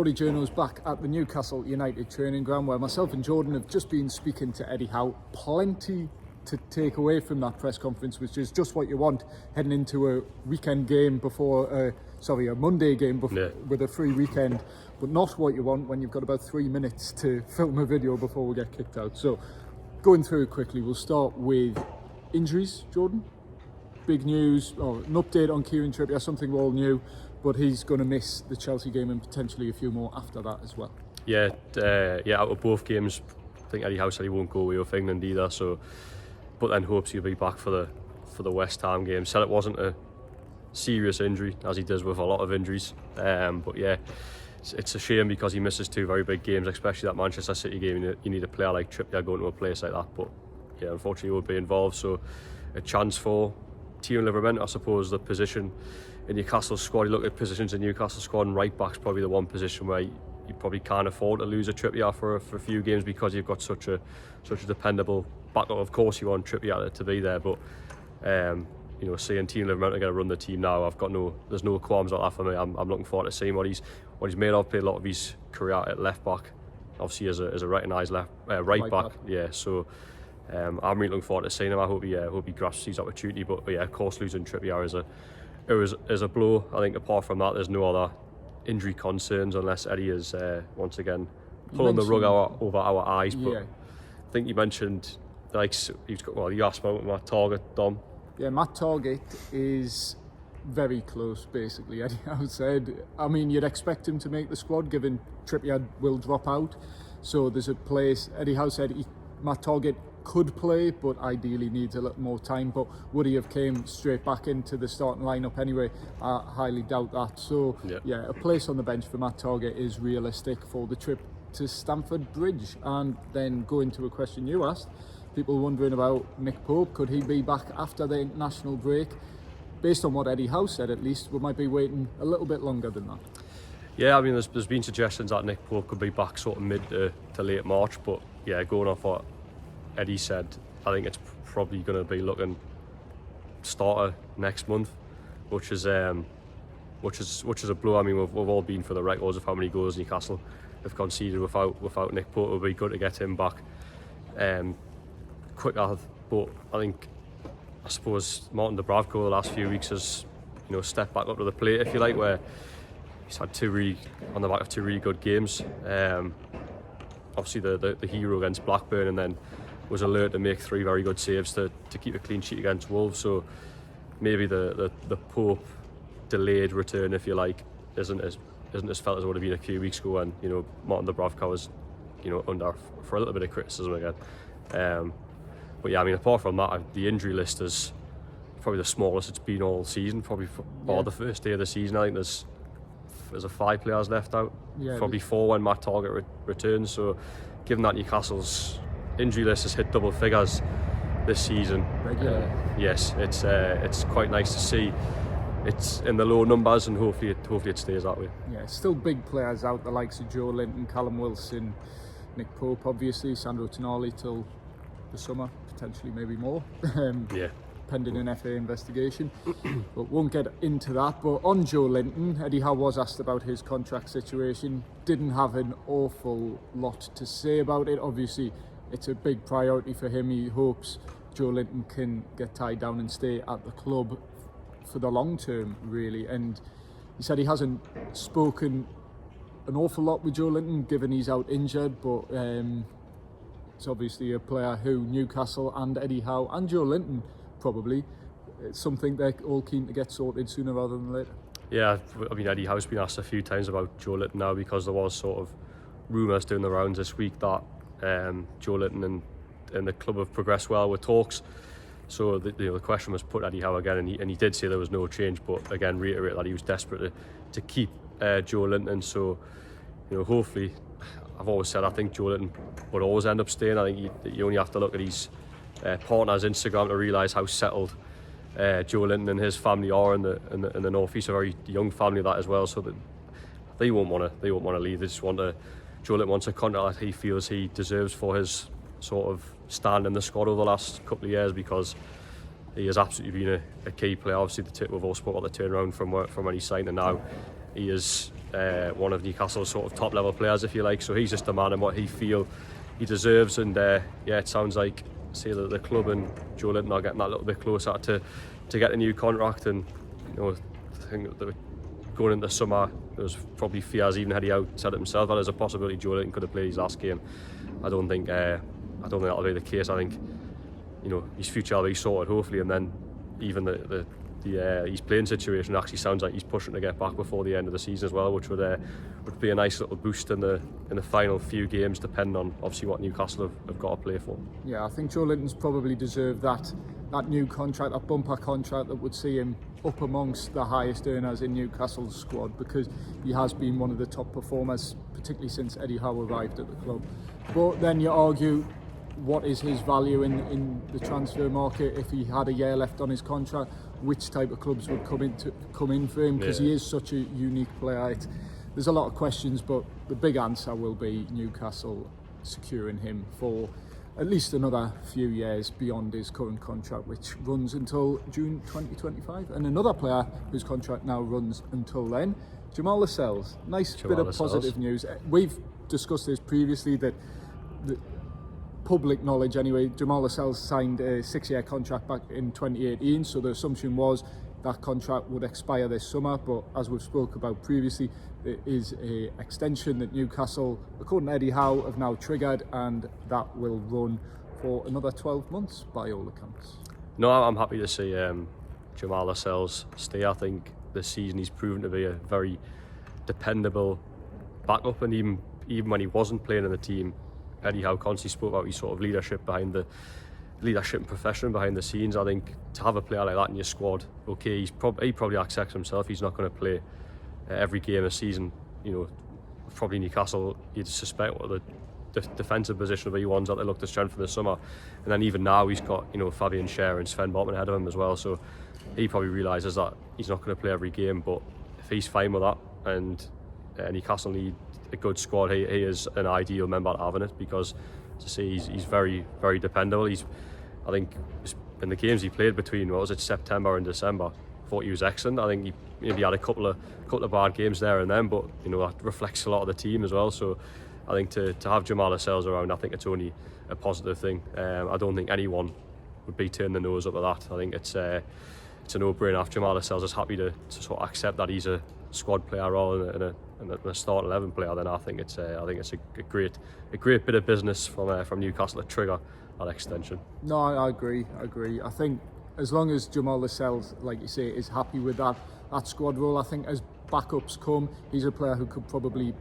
Footy Journal's back at the Newcastle United training ground, where myself and Jordan have just been speaking to Eddie Howe. Plenty to take away from that press conference, which is just what you want heading into a weekend game before, a Monday game before, with a free weekend, but not what you want when you've got about 3 minutes to film a video before we get kicked out. So going through it quickly, we'll start with injuries. Jordan, big news, or an update on Kieran Trippier, something we all knew, but he's going to miss the Chelsea game and potentially a few more after that as well. Out of both games, I think Eddie Howe said he won't go away with England either, so but then hopes he'll be back for the West Ham game. Said it wasn't a serious injury, as he does with a lot of injuries, it's a shame because he misses two very big games, especially that Manchester City game. You need a player like Trippier going to a place like that, but yeah, unfortunately he won't be involved. So a chance for Tio Livermore, I suppose. The position in Newcastle's squad, you look at positions in Newcastle's squad, and right back's probably the one position where you probably can't afford to lose a Trippier for a few games, because you've got such a dependable backup. Of course you want Trippier to be there, but seeing Tio Livermore going to run the team now, there's no qualms like that for me. I'm looking forward to seeing what he's made of. Played a lot of his career at left back, obviously as a recognised right back. Yeah, so I'm really looking forward to seeing him. I hope he grasps his opportunity. But yeah, of course losing Trippier is a blow. I think apart from that, there's no other injury concerns, unless Eddie is once again pulling the rug over our eyes. But yeah. I think you mentioned you asked about Matt Targett, Dom. Yeah, Matt Targett is very close, basically. Eddie Howe said, I mean, you'd expect him to make the squad given Trippier will drop out, so there's a place. Eddie Howe said Matt Targett could play, but ideally needs a little more time. But would he have came straight back into the starting lineup anyway? I highly doubt that. So yeah, a place on the bench for Matt Targett is realistic for the trip to Stamford Bridge. And then going to a question you asked, people wondering about Nick Pope. Could he be back after the international break? Based on what Eddie Howe said, at least, we might be waiting a little bit longer than that. Yeah, I mean, there's been suggestions that Nick Pope could be back sort of mid to late March, but yeah, going off what Eddie said, I think it's probably going to be looking starter next month, which is a blow. I mean, we've all been for the records of how many goals Newcastle have conceded without Nick Pope. It would be good to get him back quicker. But I suppose Martin Dubravka the last few weeks has stepped back up to the plate, if you like, where he's had on the back of two really good games. Obviously the hero against Blackburn, and then was alert to make three very good saves to keep a clean sheet against Wolves. So maybe the Pope delayed return, if you like, isn't as felt as it would have been a few weeks ago when Martin Dubravka was under for a little bit of criticism again. But yeah, I mean, apart from that, the injury list is probably the smallest it's been all season. Probably for the first day of the season, I think there's 5 players left out. Probably 4 when Matt Targett returns. So given that Newcastle's injury list has hit double figures this season, yes, it's quite nice to see. It's in the low numbers, and hopefully it stays that way. Yeah, still big players out, the likes of Joelinton, Callum Wilson, Nick Pope, obviously, Sandro Tonali till the summer, potentially maybe more. Pending an FA investigation, but won't get into that. But on Joelinton, Eddie Howe was asked about his contract situation. Didn't have an awful lot to say about it. Obviously, it's a big priority for him. He hopes Joelinton can get tied down and stay at the club for the long term, really. And he said he hasn't spoken an awful lot with Joelinton, given he's out injured, but it's obviously a player who Newcastle and Eddie Howe and Joelinton probably, it's something they're all keen to get sorted sooner rather than later. Yeah, I mean, Eddie Howe's been asked a few times about Joelinton now, because there was sort of rumours doing the rounds this week that Joelinton and the club have progressed well with talks. So the question was put to Eddie Howe again, and he did say there was no change, but again reiterate that he was desperate to keep Joelinton. So hopefully, I've always said I think Joelinton would always end up staying. I think you only have to look at his partner's Instagram to realise how settled Joelinton and his family are in the North East. A very young family that as well, so that they won't want to leave. They just Joelinton wants a contract that he feels he deserves for his sort of stand in the squad over the last couple of years, because he has absolutely been a key player. Obviously, we've all spoken about the turnaround from when he signed, and now he is one of Newcastle's sort of top level players, if you like. So he's just a man in what he feel he deserves, and it sounds like the club and Joelinton are getting that little bit closer to get a new contract. And I think that going into summer, there was probably fears. Even Eddie Howe said it himself that there's a possibility Joelinton could have played his last game. I don't think that'll be the case. I think his future will be sorted hopefully, and then even his playing situation actually sounds like he's pushing to get back before the end of the season as well, which would be a nice little boost in the final few games, depending on obviously what Newcastle have got to play for. Yeah, I think Joelinton's probably deserved that new contract, that bumper contract that would see him up amongst the highest earners in Newcastle's squad, because he has been one of the top performers, particularly since Eddie Howe arrived at the club. But then you argue, what is his value in the transfer market if he had a year left on his contract? Which type of clubs would come in for him? Because he is such a unique player. There's a lot of questions, but the big answer will be Newcastle securing him for at least another few years beyond his current contract, which runs until June 2025. And another player whose contract now runs until then, Jamaal Lascelles. Nice bit of positive news. We've discussed this previously, that the public knowledge anyway, Jamaal Lascelles signed a 6-year contract back in 2018, so the assumption was that contract would expire this summer. But as we've spoke about previously, there is a extension that Newcastle, according to Eddie Howe, have now triggered, and that will run for another 12 months by all accounts. No, I'm happy to see Jamaal Lascelles stay. I think this season he's proven to be a very dependable backup, and even when he wasn't playing in the team, Eddie Howe constantly spoke about his sort of leadership and profession behind the scenes. I think to have a player like that in your squad, okay, he probably accepts himself he's not going to play every game a season. Probably Newcastle, you'd suspect what the defensive position will be ones that they look to strengthen this summer. And then even now he's got Fabian Schär and Sven Botman ahead of him as well. So he probably realises that he's not going to play every game. But if he's fine with that, and Newcastle need a good squad, he is an ideal member to have in it, because to see he's very, very dependable. I think in the games he played between September and December, I thought he was excellent. I think he maybe had a couple of bad games there and then, but that reflects a lot of the team as well. So I think to have Jamaal Lascelles around, I think it's only a positive thing. I don't think anyone would be turning the nose up at that. I think it's a no-brainer. If Jamaal Lascelles is happy to sort of accept that he's a squad player rather than a start 11 player, then I think it's a great bit of business from Newcastle to trigger that extension. No, I agree. I think as long as Jamaal Lascelles, like you say, is happy with that squad role, I think as backups come, he's a player who could probably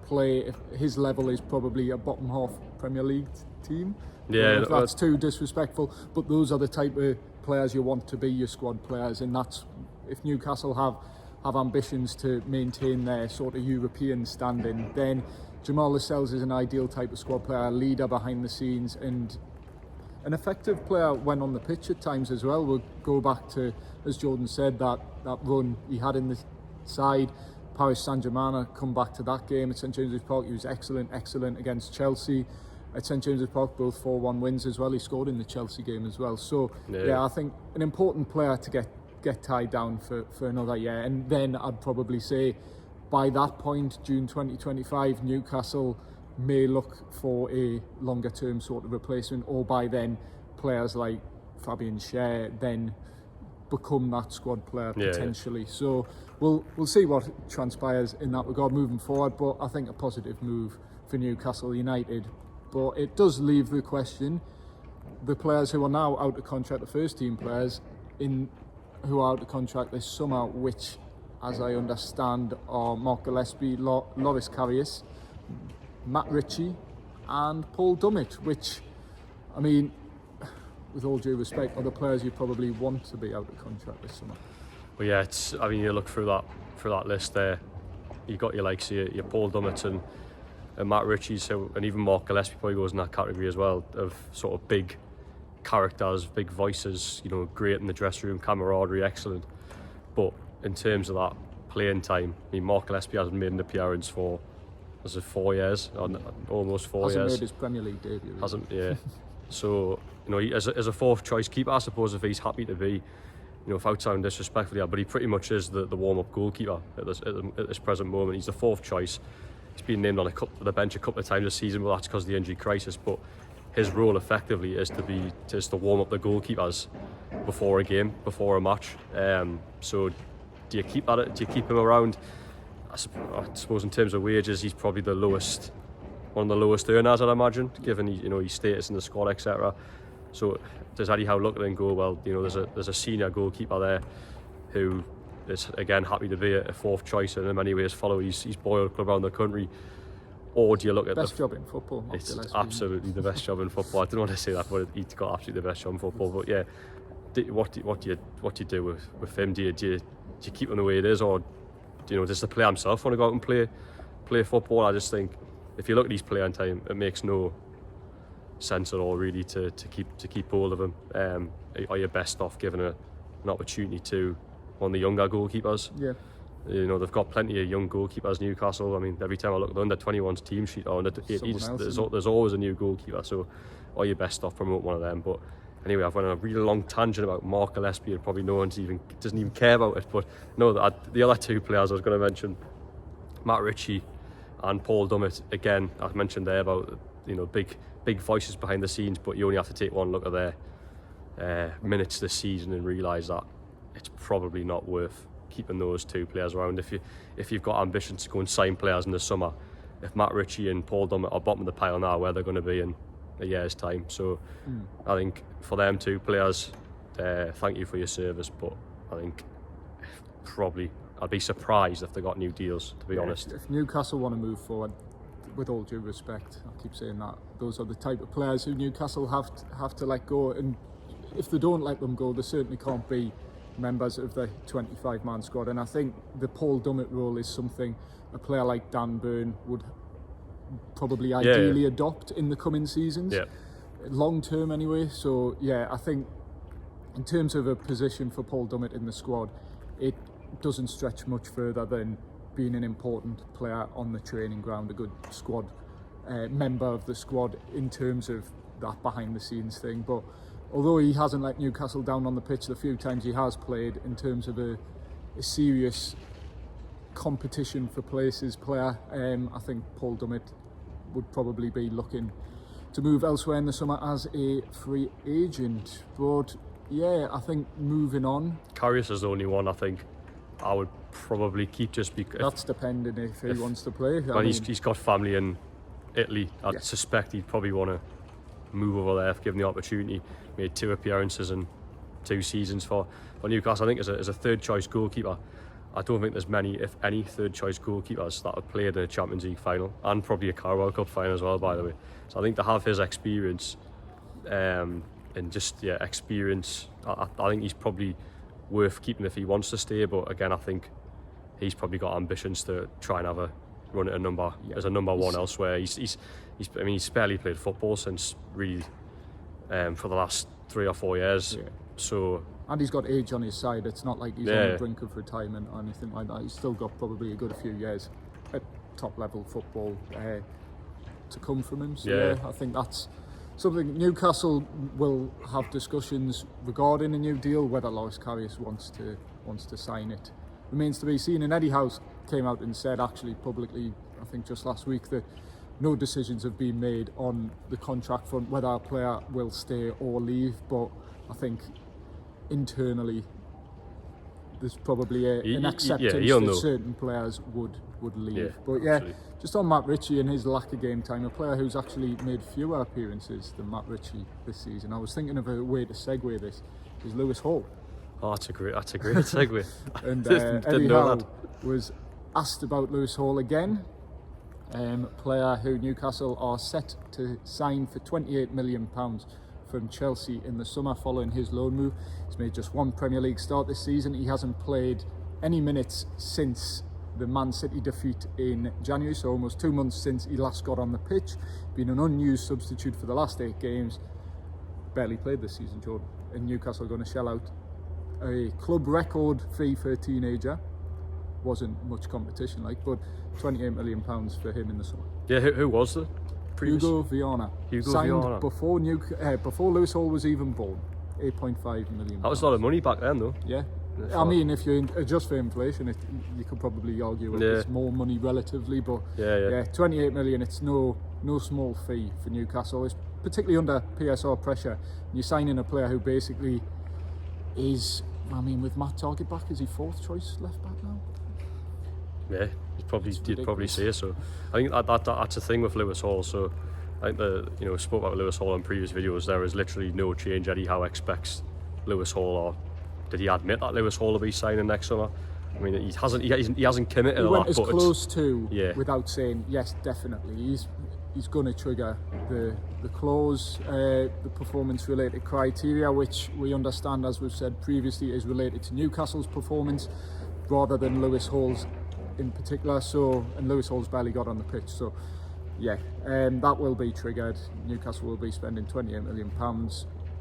play, if his level is probably a bottom half Premier League team. Yeah, if that's too disrespectful, but those are the type of players you want to be your squad players, and that's if Newcastle have ambitions to maintain their sort of European standing, then Jamaal Lascelles is an ideal type of squad player, a leader behind the scenes, and an effective player when on the pitch at times as well. We'll go back to, as Jordan said, that run he had in the side. Paris Saint-Germain, come back to that game at St James's Park, he was excellent against Chelsea. At St James's Park, both 4-1 wins as well. He scored in the Chelsea game as well. So yeah, I think an important player to get tied down for another year. And then I'd probably say by that point, June 2025, Newcastle may look for a longer term sort of replacement, or by then players like Fabian Schär then become that squad player potentially. Yeah. So we'll see what transpires in that regard moving forward, but I think a positive move for Newcastle United. But it does leave the question, the players who are now out of contract, the first team players who are out of contract this summer, which, as I understand, are Mark Gillespie, Loris Karius, Matt Ritchie and Paul Dummett, which, I mean, with all due respect, are the players you probably want to be out of contract this summer. Well, yeah, you look through that list there, you got your likes, your Paul Dummett and Matt Ritchie, and even Mark Gillespie probably goes in that category as well, of sort of big characters, big voices, great in the dressing room, camaraderie, excellent. But in terms of that playing time, I mean, Mark Gillespie hasn't made an appearance for 4 years, almost 4 years. Hasn't made his Premier League debut. Hasn't, yeah. So, as a fourth choice keeper, I suppose if he's happy to be without sounding disrespectful, but he pretty much is the warm-up goalkeeper at this present moment. He's the 4th choice. He's been named on the bench a couple of times this season, but that's because of the injury crisis. But his role effectively is to warm up the goalkeepers before a game, before a match. So do you keep at it? Do you keep him around? I suppose in terms of wages, he's probably one of the lowest earners, I'd imagine, given his status in the squad, etc. So does Eddie Howe look at it and go, well, there's a senior goalkeeper there who is again happy to be a 4th choice and in many ways follow his boyhood club around the country? Or do you look at best job in football? It's absolutely the best job in football. I didn't want to say that, but he's got absolutely the best job in football. But yeah, what do you do with him? Do you keep him the way it is, or does the player himself want to go out and play football? I just think if you look at his playing time, it makes no sense at all really to keep hold of him. Are you best off giving an opportunity to one of the younger goalkeepers? Yeah. They've got plenty of young goalkeepers, Newcastle. I mean, every time I look at the under-21's team sheet or under-18s, there's always a new goalkeeper. So are you best off promoting one of them? But anyway, I've went on a really long tangent about Mark Gillespie, and probably no one doesn't even care about it. But no, the other 2 players I was going to mention, Matt Ritchie and Paul Dummett. Again, I mentioned there about big voices behind the scenes, but you only have to take one look at their minutes this season and realise that it's probably not worth keeping those 2 players around. If you've got ambitions to go and sign players in the summer, if Matt Ritchie and Paul Dummett are bottom of the pile now, where they're going to be in a year's time. So I think for them 2 players, thank you for your service, but I think probably I'd be surprised if they got new deals, to be honest. If Newcastle want to move forward, with all due respect, I keep saying that, those are the type of players who Newcastle have to let go, and if they don't let them go, they certainly can't be members of the 25-man squad. And I think the Paul Dummett role is something a player like Dan Burn would probably ideally adopt in the coming seasons, long term anyway. So yeah, I think in terms of a position for Paul Dummett in the squad, it doesn't stretch much further than being an important player on the training ground, a good squad member of the squad in terms of that behind the scenes thing. But although he hasn't let Newcastle down on the pitch the few times he has played, in terms of a serious competition for places player, I think Paul Dummett would probably be looking to move elsewhere in the summer as a free agent. But yeah, I think moving on, Karius is the only one I think I would probably keep, just because that's depending if he wants to play. But he's got family in Italy. I suspect he'd probably want to move over there if given the opportunity. Made 2 appearances in 2 seasons for Newcastle. I think as a 3rd choice goalkeeper, I don't think there's many, if any, 3rd choice goalkeepers that have played in a Champions League final and probably a Carabao Cup final as well, by the way. So I think to have his experience and just experience, I think he's probably worth keeping if he wants to stay. But again, I think he's probably got ambitions to try and have a run at a number as a number 1 elsewhere. He's barely played football since really for the last 3 or 4 years. So, and he's got age on his side. It's not like he's on the brink of retirement or anything like that. He's still got probably a good few years at top level football to come from him. So I think that's something Newcastle will have discussions regarding a new deal. Whether Loris Karius wants to sign it remains to be seen. And Eddie Howe came out and said actually publicly, I think just last week, that no decisions have been made on the contract front, whether a player will stay or leave. But I think internally there's probably an acceptance that certain players would leave. But absolutely. Just on Matt Ritchie and his lack of game time, a player who's actually made fewer appearances than Matt Ritchie this season, I was thinking of a way to segue this, is Lewis Hall. Oh, that's a great segue. And Eddie Howe was asked about Lewis Hall again, player who Newcastle are set to sign for £28 million from Chelsea in the summer following his loan move. He's made just 1 Premier League start this season. He hasn't played any minutes since the Man City defeat in January, so almost 2 months since he last got on the pitch. Been an unused substitute for the last 8 games. Barely played this season, Jordan. And Newcastle are going to shell out a club record fee for a teenager. Wasn't much competition but £28 million for him in the summer. Yeah, who was the previous? Hugo Viana. Signed before Lewis Hall was even born. 8.5 million. That was a lot of money back then, though. Yeah. I mean, if you adjust for inflation, you could probably argue it's more money relatively, but 28 million, it's no small fee for Newcastle. It's particularly under PSR pressure. You're signing a player who basically is, I mean, with Matt Targett back, is he 4th choice left back now? Yeah, you'd probably say so. I think that's a thing with Lewis Hall. So I think spoke about Lewis Hall in previous videos. There is literally no change. Eddie Howe expects Lewis Hall, or did he admit that Lewis Hall will be signing next summer? I mean, he hasn't committed a lot. He went as close to without saying yes, definitely. He's going to trigger the clause, the performance-related criteria, which we understand, as we've said previously, is related to Newcastle's performance rather than Lewis Hall's in particular. And Lewis Hall's barely got on the pitch, so that will be triggered. Newcastle will be spending £28 million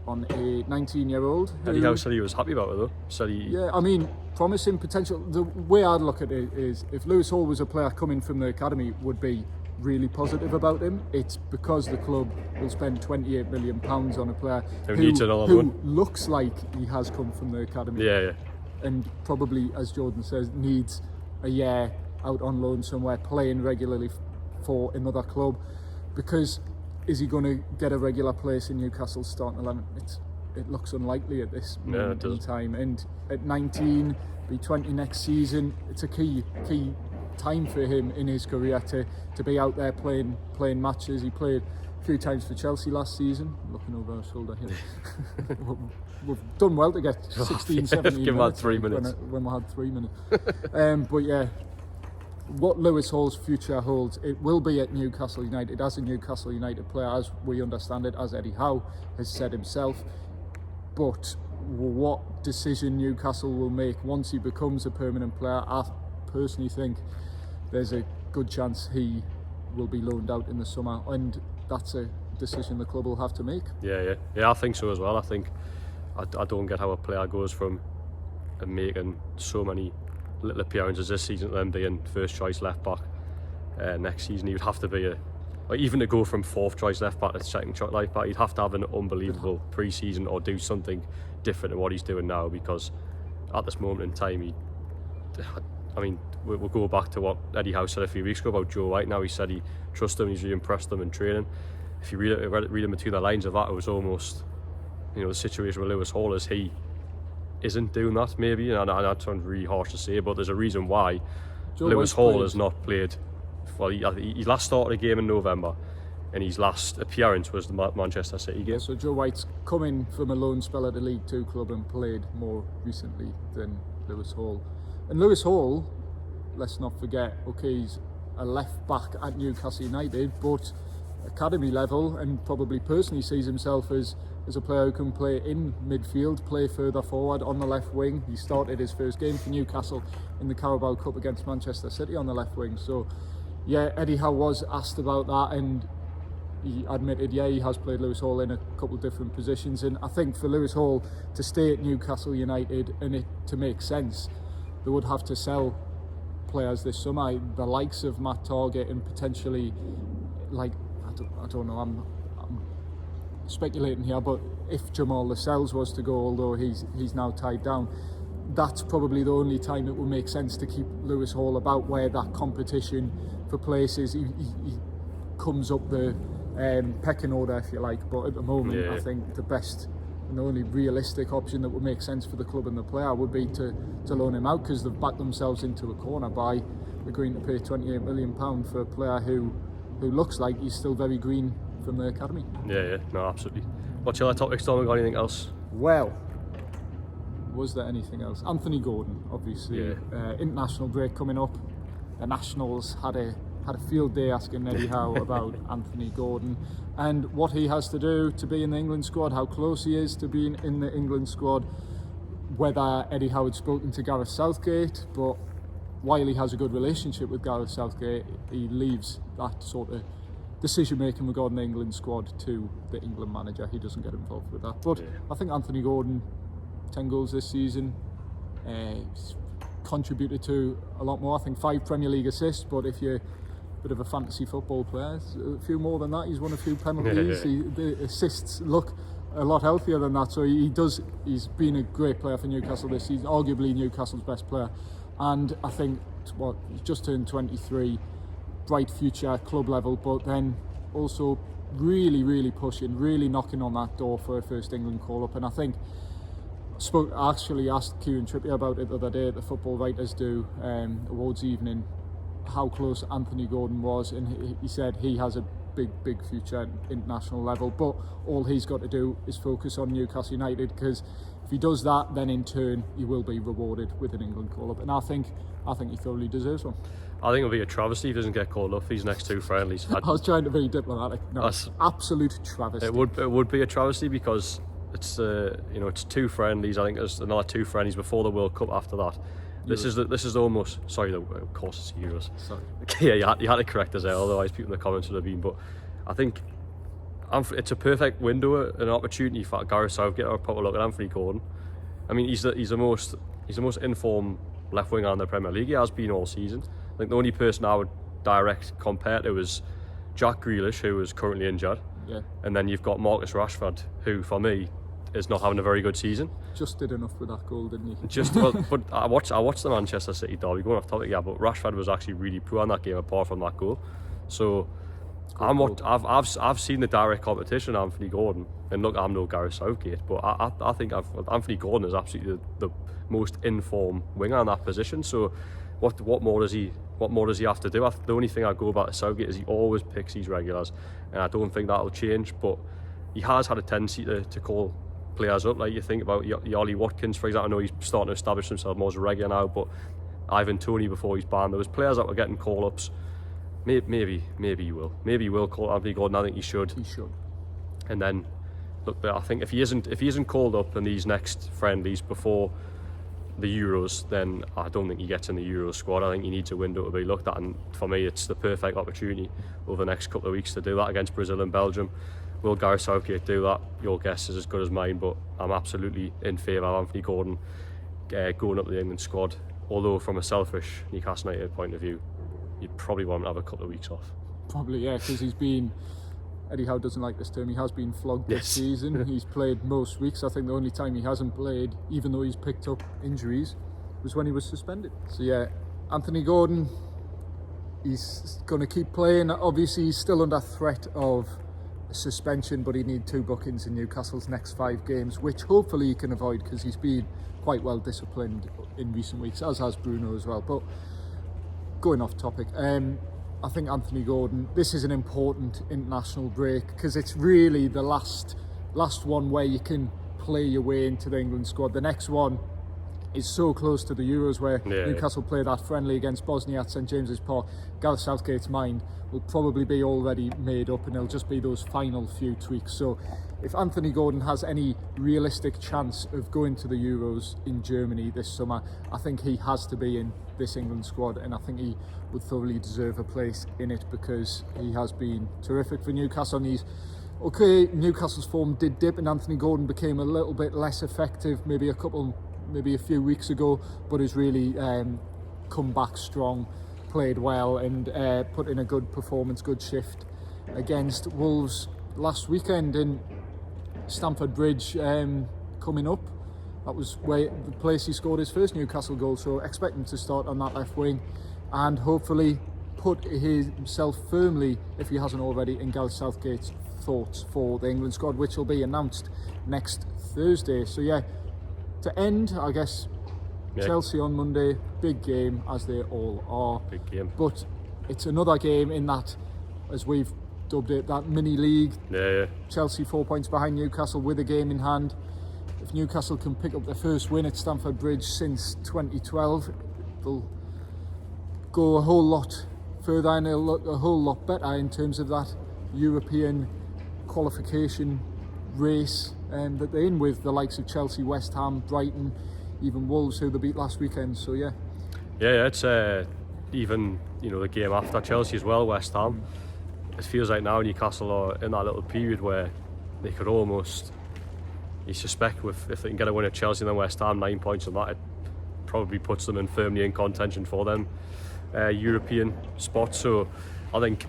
on a 19-year-old. Eddie Howe said he was happy about it, though. Yeah, I mean, promising potential. The way I'd look at it is, if Lewis Hall was a player coming from the academy, would be really positive about him. It's because the club will spend £28 million on a player who looks like he has come from the academy. And probably, as Jordan says, needs a year out on loan somewhere, playing regularly for another club. Because is he going to get a regular place in Newcastle's starting 11? It looks unlikely at this moment in time. And at 19, be 20 next season, it's a key time for him in his career to be out there playing matches. He played a few times for Chelsea last season. Looking over our shoulder here. We've done well to get 16, 17 Give minutes 3 minutes. When we had 3 minutes. But yeah, what Lewis Hall's future holds, it will be at Newcastle United as a Newcastle United player, as we understand it, as Eddie Howe has said himself. But what decision Newcastle will make once he becomes a permanent player, I personally think there's a good chance he will be loaned out in the summer, and that's a decision the club will have to make. Yeah, I think so as well. I think I don't get how a player goes from making so many little appearances this season to then being 1st choice left back next season. He would have to be even to go from 4th choice left back to 2nd choice left back, he'd have to have an unbelievable pre-season or do something different than what he's doing now, because at this moment in time, we'll go back to what Eddie Howe said a few weeks ago about Joe White. Now he said he trusts him, he's really impressed him in training. If you read him between the lines of that, it was almost, the situation with Lewis Hall is he isn't doing that, maybe, and that sounds really harsh to say, but there's a reason why Lewis Hall has not played. Well, he last started a game in November, and his last appearance was the Manchester City game. So Joe White's coming from a loan spell at a League 2 club and played more recently than Lewis Hall. And Lewis Hall, let's not forget, he's a left back at Newcastle United, but academy level, and probably personally sees himself as a player who can play in midfield, play further forward on the left wing. He started his first game for Newcastle in the Carabao Cup against Manchester City on the left wing. So yeah, Eddie Howe was asked about that, and he admitted, he has played Lewis Hall in a couple of different positions. And I think for Lewis Hall to stay at Newcastle United and it to make sense, they would have to sell players this summer, the likes of Matt Targett, and potentially, I don't know, I'm speculating here, but if Jamaal Lascelles was to go, although he's now tied down, that's probably the only time it will make sense to keep Lewis Hall about, where that competition for places, he comes up the pecking order, if you like. But at the moment, I think the best and the only realistic option that would make sense for the club and the player would be to loan him out, because they've backed themselves into a corner by agreeing to pay £28 million for a player who looks like he's still very green from the academy. Yeah, no, absolutely. What's your other topics, Tom? Got anything else? Well, was there anything else? Anthony Gordon, obviously. International break coming up. The Nationals had a field day asking Eddie Howe about Anthony Gordon and what he has to do to be in the England squad, how close he is to being in the England squad, whether Eddie Howe had spoken to Gareth Southgate, but while he has a good relationship with Gareth Southgate, he leaves that sort of decision making regarding the England squad to the England manager. He doesn't get involved with that. But I think Anthony Gordon, 10 goals this season, he's contributed to a lot more. I think 5 Premier League assists, but if you're a bit of a fantasy football player, a few more than that. He's won a few penalties. The assists look a lot healthier than that. So he's been a great player for Newcastle this season, arguably Newcastle's best player. And I think he's just turned 23, bright future at club level, but then also really pushing, really knocking on that door for a first England call-up. And I think I actually asked Kieran Trippier about it the other day at the Football Writers' Do awards evening, how close Anthony Gordon was, and he said he has a big future at international level, but all he's got to do is focus on Newcastle United, because if he does that, then in turn he will be rewarded with an England call-up, and I think he thoroughly deserves one. I think it'll be a travesty if he doesn't get called up these next two friendlies. I was trying to be diplomatic. No, absolute travesty. It would be a travesty, because it's it's two friendlies. I think there's another two friendlies before the World Cup after that. This is almost, of course it's Euros. Sorry. Yeah, you had to correct us there, otherwise people in the comments would have been. But I think it's a perfect window, an opportunity for Gareth Southgate to put a look at Anthony Gordon. I mean, he's the most informed left winger in the Premier League. He has been all season. I think the only person I would direct compare to was Jack Grealish, who is currently injured. Yeah. And then you've got Marcus Rashford, who for me is not having a very good season. Just did enough with that goal, didn't he? But I watched the Manchester City derby, going off topic, but Rashford was actually really poor in that game apart from that goal. So I've seen the direct competition, Anthony Gordon, and look, I'm no Gareth Southgate, but I think Anthony Gordon is absolutely the most informed winger in that position. So what more does he have to do? The only thing I go about Southgate is he always picks his regulars, and I don't think that'll change. But he has had a tendency to call players up, like you think about Ollie Watkins, for example. I know he's starting to establish himself more as a regular now, but Ivan Toney before he's banned, there was players that were getting call-ups. Maybe he will call Anthony Gordon. I think he should. And then look, I think if he isn't called up in these next friendlies before the Euros, then I don't think he gets in the Euro squad. I think he needs a window to be looked at, and for me it's the perfect opportunity over the next couple of weeks to do that against Brazil and Belgium. Will Gareth Southgate do that? Your guess is as good as mine, but I'm absolutely in favour of Anthony Gordon going up the England squad. Although from a selfish Newcastle United point of view, you'd probably want him to have a couple of weeks off. Probably, yeah, because he's been, Eddie Howe doesn't like this term, he has been flogged this season. He's played most weeks. I think the only time he hasn't played, even though he's picked up injuries, was when he was suspended. So yeah, Anthony Gordon, he's going to keep playing. Obviously he's still under threat of suspension, but he'd need 2 bookings in Newcastle's next 5 games, which hopefully he can avoid, because he's been quite well disciplined in recent weeks, as has Bruno as well. But going off topic, I think Anthony Gordon, this is an important international break, because it's really the last one where you can play your way into the England squad. The next one is so close to the Euros, where Newcastle play that friendly against Bosnia at St James's Park. Gareth Southgate's mind will probably be already made up, and it'll just be those final few tweaks. So if Anthony Gordon has any realistic chance of going to the Euros in Germany this summer, I think he has to be in this England squad, and I think he would thoroughly deserve a place in it, because he has been terrific for Newcastle. And Newcastle's form did dip, and Anthony Gordon became a little bit less effective maybe a few weeks ago, but has really come back strong, played well, and put in a good performance, good shift against Wolves last weekend in Stamford Bridge coming up. That was the place he scored his first Newcastle goal, so expect him to start on that left wing and hopefully put himself firmly, if he hasn't already, in Gareth Southgate's thoughts for the England squad, which will be announced next Thursday. So yeah, to end, I guess, Chelsea on Monday, big game, as they all are. Big game. But it's another game in that, as we've dubbed it, that mini league. Yeah. Chelsea 4 points behind Newcastle with a game in hand. If Newcastle can pick up their first win at Stamford Bridge since 2012, they'll go a whole lot further and they'll look a whole lot better in terms of that European qualification race that they're in, with the likes of Chelsea, West Ham, Brighton, even Wolves, who they beat last weekend. So yeah, it's even the game after Chelsea as well, West Ham. It feels like now Newcastle are in that little period where they could almost, you suspect, if they can get a win at Chelsea and then West Ham, 9 points on that, it probably puts them firmly in contention for them European spots. So I think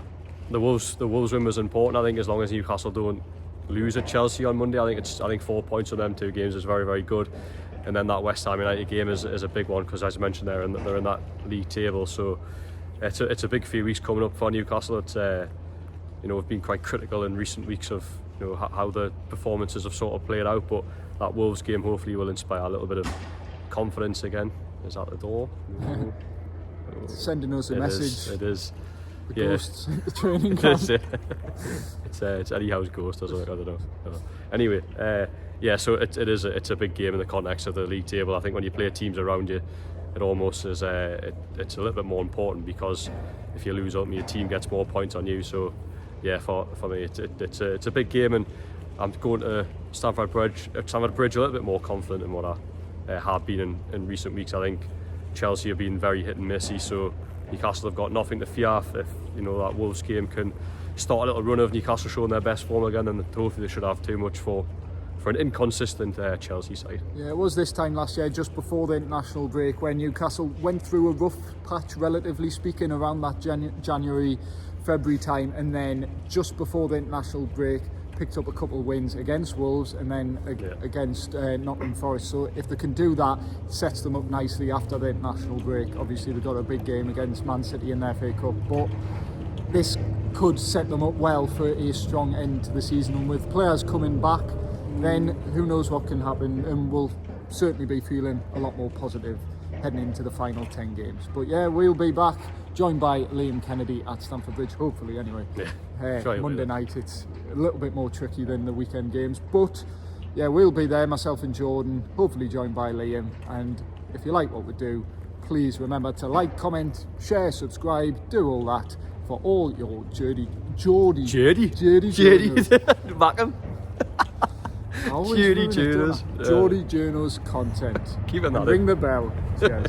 the Wolves win was important. I think as long as Newcastle don't lose at Chelsea on Monday. I think 4 points on them 2 games is very, very good. And then that West Ham United game is a big one because, as I mentioned, they're in that league table. So it's a big few weeks coming up for Newcastle. It's we've been quite critical in recent weeks of how the performances have sort of played out, but that Wolves game hopefully will inspire a little bit of confidence again. Is that the door? No. Sending us a message. It is. The ghosts at the training camp. It's Eddie Howe's ghost or something. I don't know. Anyway, so it's a big game in the context of the league table. I think when you play teams around you, it almost is it's a little bit more important, because if you lose out, your team gets more points on you. So yeah, for me, it's a big game, and I'm going to Stamford Bridge a little bit more confident in what I have been in recent weeks. I think Chelsea have been very hit and missy, so Newcastle have got nothing to fear. If that Wolves game can start a little run of Newcastle showing their best form again, then hopefully they should have too much for an inconsistent Chelsea side. Yeah, it was this time last year, just before the international break, when Newcastle went through a rough patch, relatively speaking, around that January, February time, and then just before the international break picked up a couple of wins against Wolves and then against Nottingham Forest. So if they can do that, it sets them up nicely after the international break. Obviously they've got a big game against Man City in the FA Cup, but this could set them up well for a strong end to the season, and with players coming back, then who knows what can happen, and we'll certainly be feeling a lot more positive heading into the final 10 games. But yeah, we'll be back, joined by Liam Kennedy at Stamford Bridge, hopefully anyway. Monday night, it's a little bit more tricky than the weekend games, but yeah, we'll be there, myself and Jordan, hopefully joined by Liam. And if you like what we do, please remember to like, comment, share, subscribe, do all that for all your Geordie Markham. Geordie Journals content. Keep it that. Ring the bell. Cheers.